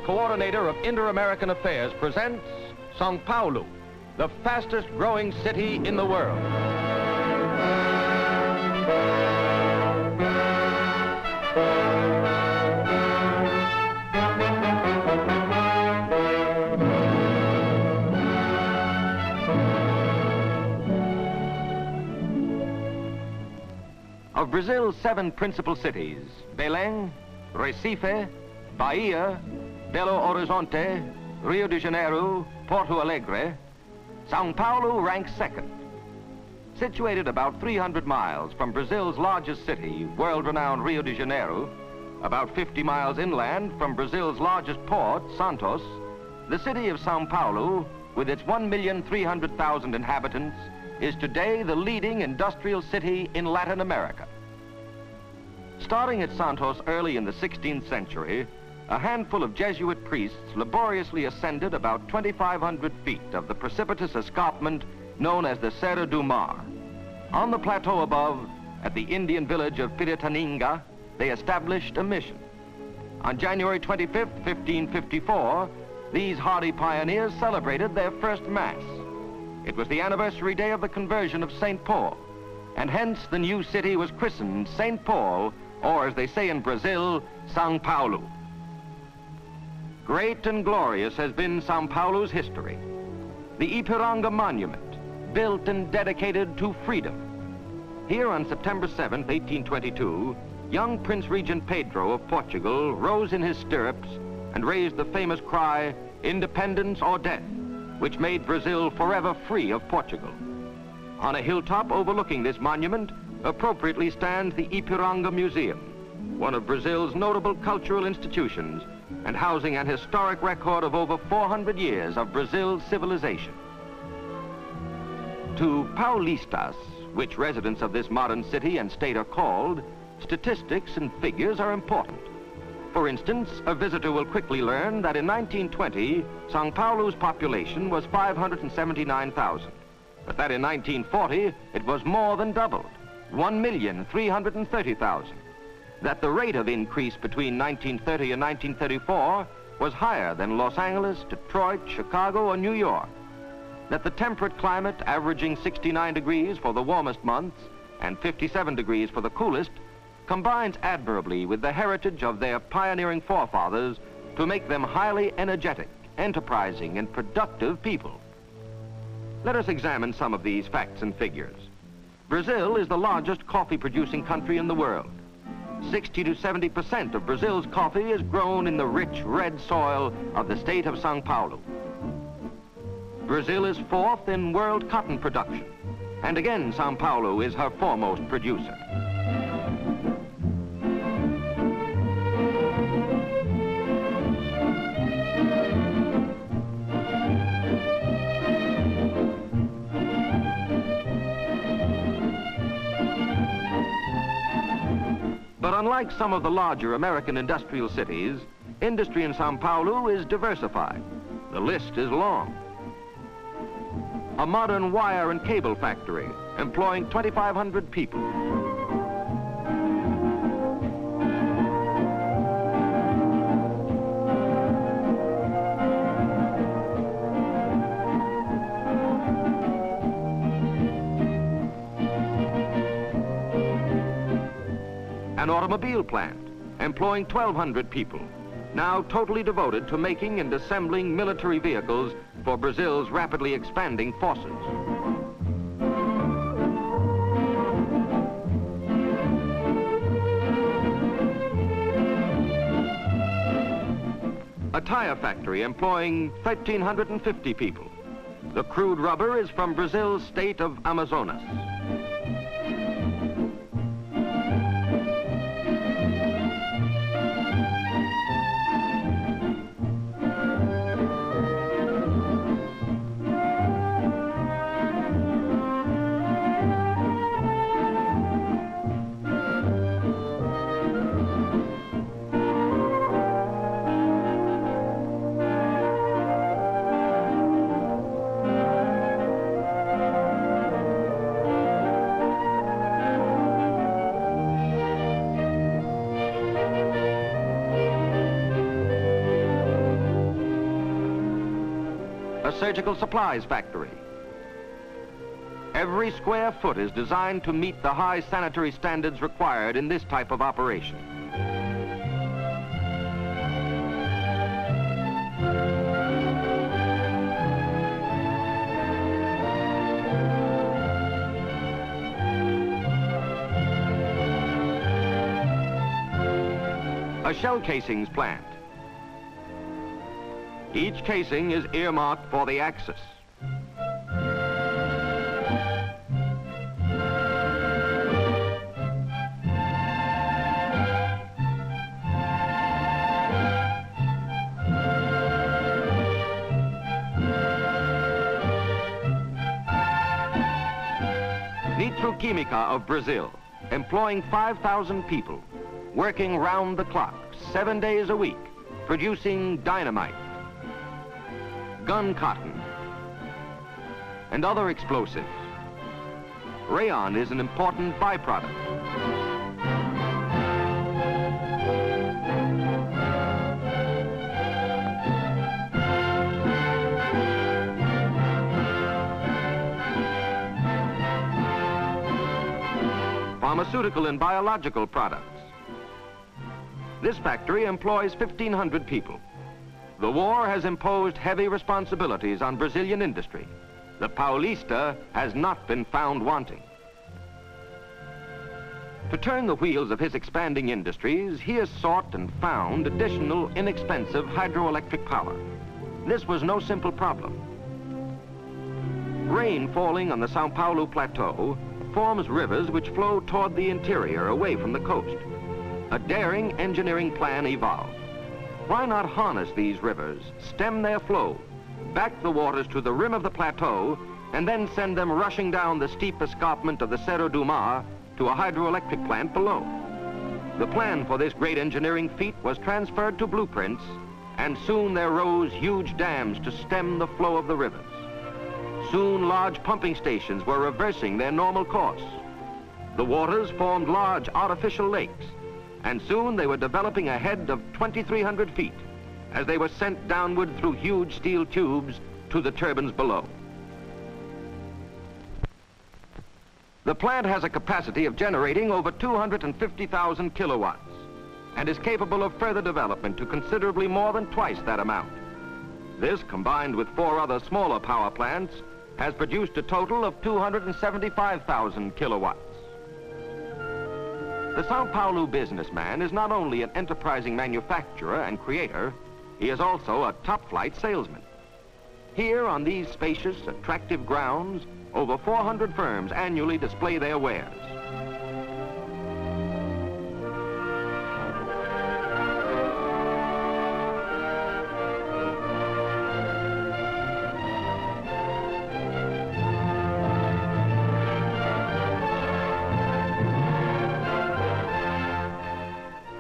coordinator of Inter-American Affairs, presents São Paulo, the fastest growing city in the world. Of Brazil's 7 principal cities, Belém, Recife, Bahia, Belo Horizonte, Rio de Janeiro, Porto Alegre, São Paulo ranks second. Situated about 300 miles from Brazil's largest city, world-renowned Rio de Janeiro, about 50 miles inland from Brazil's largest port, Santos, the city of São Paulo, with its 1,300,000 inhabitants, is today the leading industrial city in Latin America. Starting at Santos early in the 16th century, a handful of Jesuit priests laboriously ascended about 2,500 feet of the precipitous escarpment known as the Serra do Mar. On the plateau above, at the Indian village of Piratininga, they established a mission. On January 25th, 1554, these hardy pioneers celebrated their first Mass. It was the anniversary day of the conversion of St. Paul, and hence the new city was christened St. Paul, or as they say in Brazil, São Paulo. Great and glorious has been São Paulo's history. The Ipiranga Monument, built and dedicated to freedom. Here on September 7th, 1822, young Prince Regent Pedro of Portugal rose in his stirrups and raised the famous cry, "Independence or death," which made Brazil forever free of Portugal. On a hilltop overlooking this monument, appropriately stands the Ipiranga Museum, one of Brazil's notable cultural institutions and housing an historic record of over 400 years of Brazil's civilization. To Paulistas, which residents of this modern city and state are called, statistics and figures are important. For instance, a visitor will quickly learn that in 1920, São Paulo's population was 579,000, but that in 1940, it was more than doubled, 1,330,000. That the rate of increase between 1930 and 1934 was higher than Los Angeles, Detroit, Chicago, or New York. That the temperate climate, averaging 69 degrees for the warmest months and 57 degrees for the coolest, combines admirably with the heritage of their pioneering forefathers to make them highly energetic, enterprising, and productive people. Let us examine some of these facts and figures. Brazil is the largest coffee-producing country in the world. 60 to 70% of Brazil's coffee is grown in the rich red soil of the state of São Paulo. Brazil is 4th in world cotton production, and again São Paulo is her foremost producer. But unlike some of the larger American industrial cities, industry in São Paulo is diversified. The list is long. A modern wire and cable factory employing 2,500 people. An automobile plant employing 1,200 people, now totally devoted to making and assembling military vehicles for Brazil's rapidly expanding forces. A tire factory employing 1,350 people. The crude rubber is from Brazil's state of Amazonas. surgical supplies factory. Every square foot is designed to meet the high sanitary standards required in this type of operation. A shell casings plant. Each casing is earmarked for the axis. Nitroquímica of Brazil, employing 5,000 people, working round the clock, 7 days a week, producing dynamite, gun cotton, and other explosives. Rayon is an important byproduct. Pharmaceutical and biological products. This factory employs 1,500 people. The war has imposed heavy responsibilities on Brazilian industry. The Paulista has not been found wanting. To turn the wheels of his expanding industries, he has sought and found additional inexpensive hydroelectric power. This was no simple problem. Rain falling on the São Paulo plateau forms rivers which flow toward the interior away from the coast. A daring engineering plan evolved. Why not harness these rivers, stem their flow, back the waters to the rim of the plateau, and then send them rushing down the steep escarpment of the Cerro do Mar to a hydroelectric plant below? The plan for this great engineering feat was transferred to blueprints, and soon there rose huge dams to stem the flow of the rivers. Soon large pumping stations were reversing their normal course. The waters formed large artificial lakes, and soon they were developing a head of 2,300 feet as they were sent downward through huge steel tubes to the turbines below. The plant has a capacity of generating over 250,000 kilowatts and is capable of further development to considerably more than twice that amount. This, combined with 4 other smaller power plants, has produced a total of 275,000 kilowatts. The São Paulo businessman is not only an enterprising manufacturer and creator, he is also a top-flight salesman. Here on these spacious, attractive grounds, over 400 firms annually display their wares.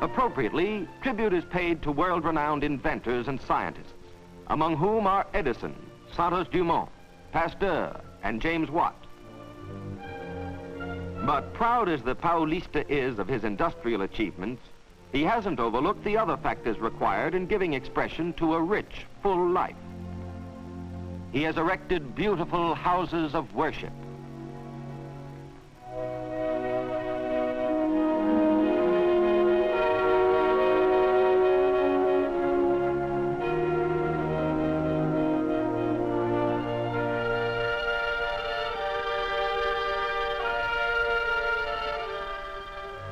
Appropriately, tribute is paid to world-renowned inventors and scientists, among whom are Edison, Santos Dumont, Pasteur, and James Watt. But proud as the Paulista is of his industrial achievements, he hasn't overlooked the other factors required in giving expression to a rich, full life. He has erected beautiful houses of worship.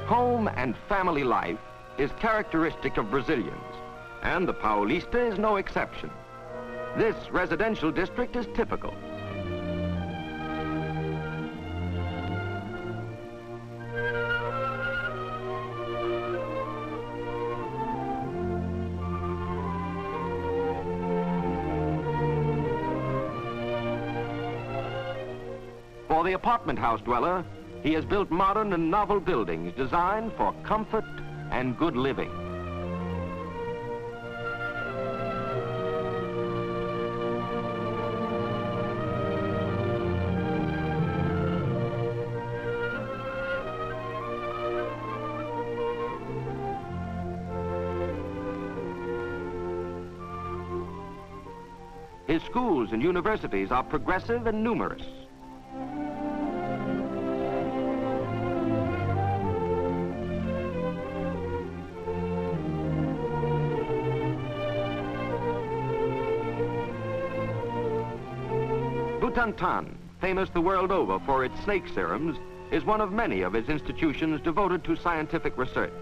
Home and family life is characteristic of Brazilians, and the Paulista is no exception. This residential district is typical. For the apartment house dweller, he has built modern and novel buildings designed for comfort and good living. His schools and universities are progressive and numerous. Butantan, famous the world over for its snake serums, is one of many of his institutions devoted to scientific research.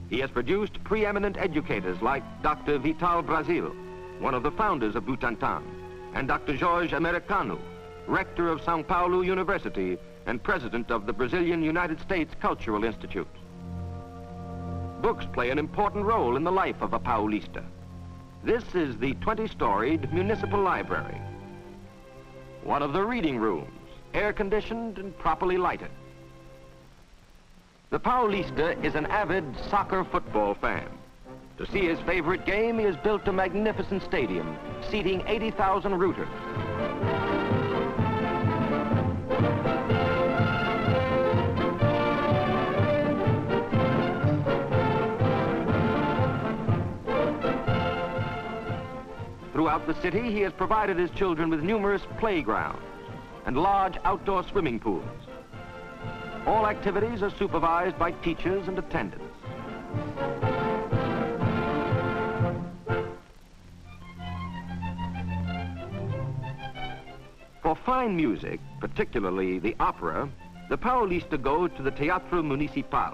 He has produced preeminent educators like Dr. Vital Brasil, one of the founders of Butantan, and Dr. Jorge Americano, rector of São Paulo University and president of the Brazilian United States Cultural Institute. Books play an important role in the life of a Paulista. This is the 20-storied municipal library. One of the reading rooms, air-conditioned and properly lighted. The Paulista is an avid soccer football fan. To see his favorite game, he has built a magnificent stadium, seating 80,000 rooters. Throughout the city, he has provided his children with numerous playgrounds and large outdoor swimming pools. All activities are supervised by teachers and attendants. For fine music, particularly the opera, the Paulista go to the Teatro Municipal.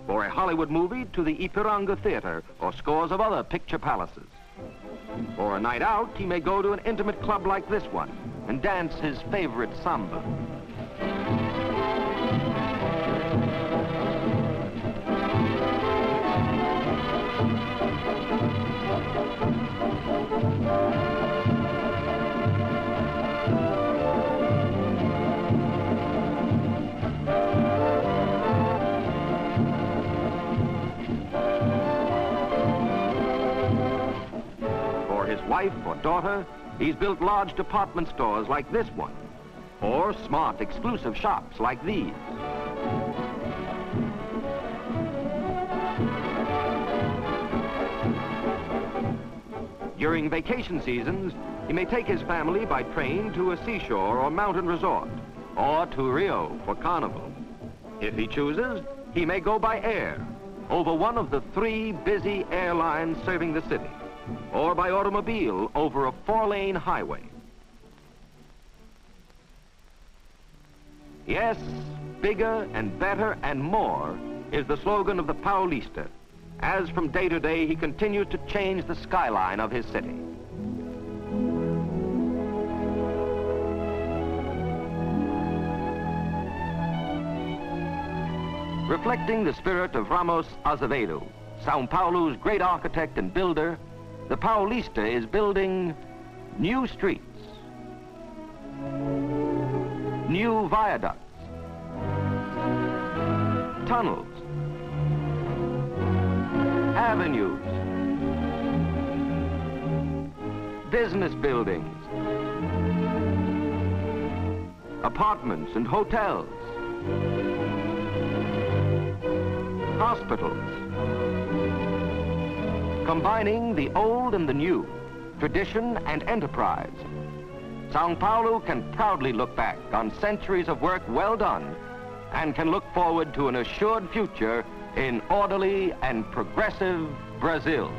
For a Hollywood movie, to the Ipiranga Theater or scores of other picture palaces. For a night out, he may go to an intimate club like this one and dance his favorite samba. Wife or daughter, he's built large department stores like this one, or smart exclusive shops like these. During vacation seasons, he may take his family by train to a seashore or mountain resort, or to Rio for carnival. If he chooses, he may go by air, over one of the 3 busy airlines serving the city, or by automobile over a 4-lane highway. Yes, bigger and better and more is the slogan of the Paulista, as from day to day he continues to change the skyline of his city. Reflecting the spirit of Ramos Azevedo, São Paulo's great architect and builder, the Paulista is building new streets, new viaducts, tunnels, avenues, business buildings, apartments and hotels, hospitals, combining the old and the new, tradition and enterprise. São Paulo can proudly look back on centuries of work well done and can look forward to an assured future in orderly and progressive Brazil.